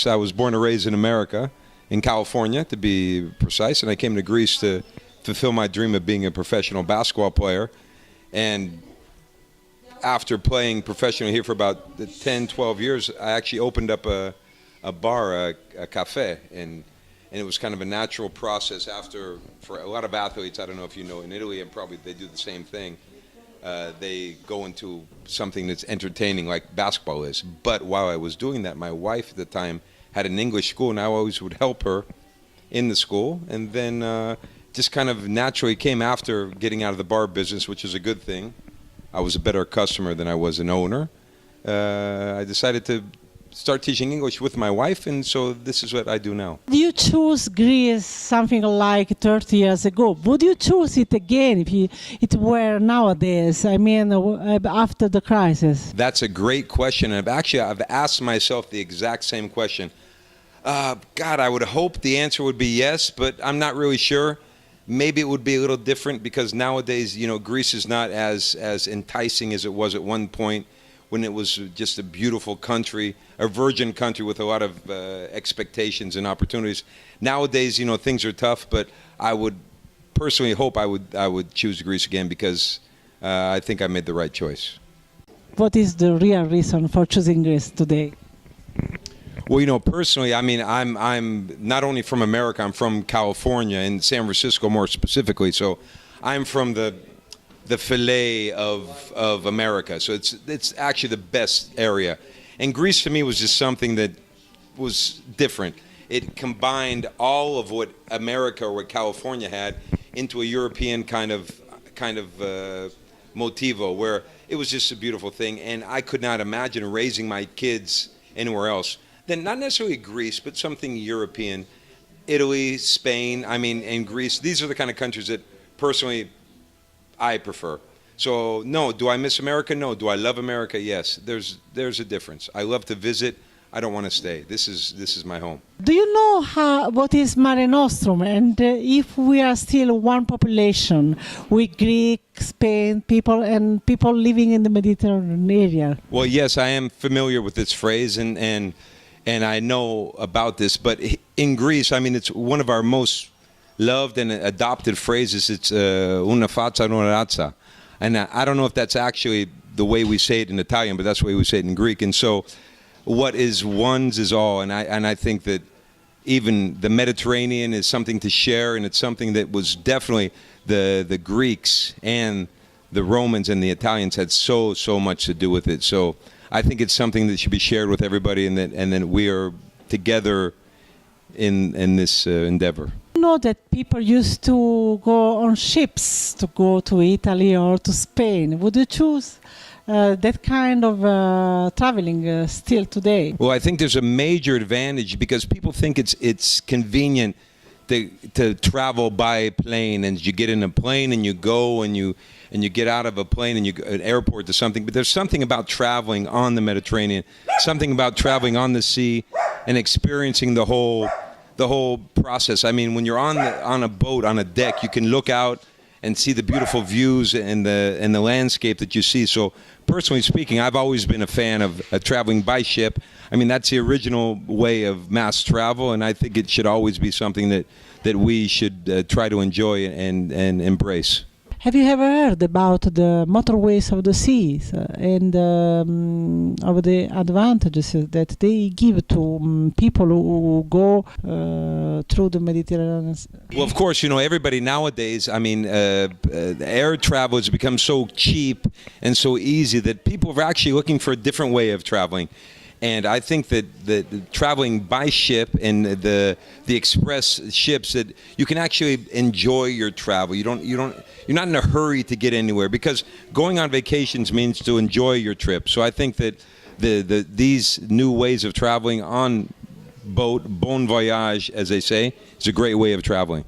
I was born and raised in America, in California to be precise, and I came to Greece to fulfill my dream of being a professional basketball player. And after playing professionally here for about 10, 12 years, I actually opened up a bar, a cafe, and it was kind of a natural process after, for a lot of athletes, I don't know if you know, in Italy, and probably they do the same thing, they go into something that's entertaining like basketball is. But while I was doing that, my wife at the time had an English school, and I always would help her in the school. And then just kind of naturally came after getting out of the bar business, which is a good thing. I was a better customer than I was an owner. I decided to start teaching English with my wife, and so this is what I do now. You choose Greece something like 30 years ago. Would you choose it again if it were nowadays? I mean, after the crisis? That's a great question. I've asked myself the exact same question. God, I would hope the answer would be yes, but I'm not really sure. Maybe it would be a little different because nowadays, you know, Greece is not as enticing as it was at one point when it was just a beautiful country, a virgin country with a lot of expectations and opportunities. Nowadays, you know, things are tough, but I would personally hope I would choose Greece again because I think I made the right choice. What is the real reason for choosing Greece today? Well, you know, personally, I mean, I'm not only from America, I'm from California, in San Francisco more specifically. So I'm from the fillet of America. So it's actually the best area. And Greece to me was just something that was different. It combined all of what America or what California had into a European kind of motivo, where it was just a beautiful thing. And I could not imagine raising my kids anywhere else. Then not necessarily Greece, but something European. Italy, Spain, I mean, and Greece. These are the kind of countries that personally I prefer. So no, do I miss America? No. Do I love America? Yes. There's a difference. I love to visit. I don't want to stay. This is my home. Do you know what is Mare Nostrum, and if we are still one population with Greek, Spain people and people living in the Mediterranean area? Well, yes, I am familiar with this phrase, and I know about this. But in Greece, I mean, it's one of our most loved and adopted phrases. It's una faccia una razza, and I don't know if that's actually the way we say it in Italian, but that's the way we say it in Greek. And so what is one's is all, and I think that even the Mediterranean is something to share, and it's something that was definitely the Greeks and the Romans and the Italians had so much to do with it. So I think it's something that should be shared with everybody, and that we are together in this endeavor. I know that people used to go on ships to go to Italy or to Spain. Would you choose that kind of traveling still today? Well, I think there's a major advantage because people think it's convenient to travel by plane, and you get in a plane and you go and you get out of a plane and you go an airport to something. But there's something about traveling on the Mediterranean, something about traveling on the sea and experiencing the whole process. I mean, when you're on a boat, on a deck, you can look out and see the beautiful views and the landscape that you see. So personally speaking, I've always been a fan of traveling by ship. I mean, that's the original way of mass travel, and I think it should always be something that we should try to enjoy and embrace. Have you ever heard about the motorways of the seas and of the advantages that they give to people who go through the Mediterranean? Well, of course, you know, everybody nowadays, I mean, air travel has become so cheap and so easy that people are actually looking for a different way of traveling. And I think that the traveling by ship and the express ships, that you can actually enjoy your travel. You're not in a hurry to get anywhere, because going on vacations means to enjoy your trip. So I think that these new ways of traveling on boat, bon voyage, as they say, is a great way of traveling.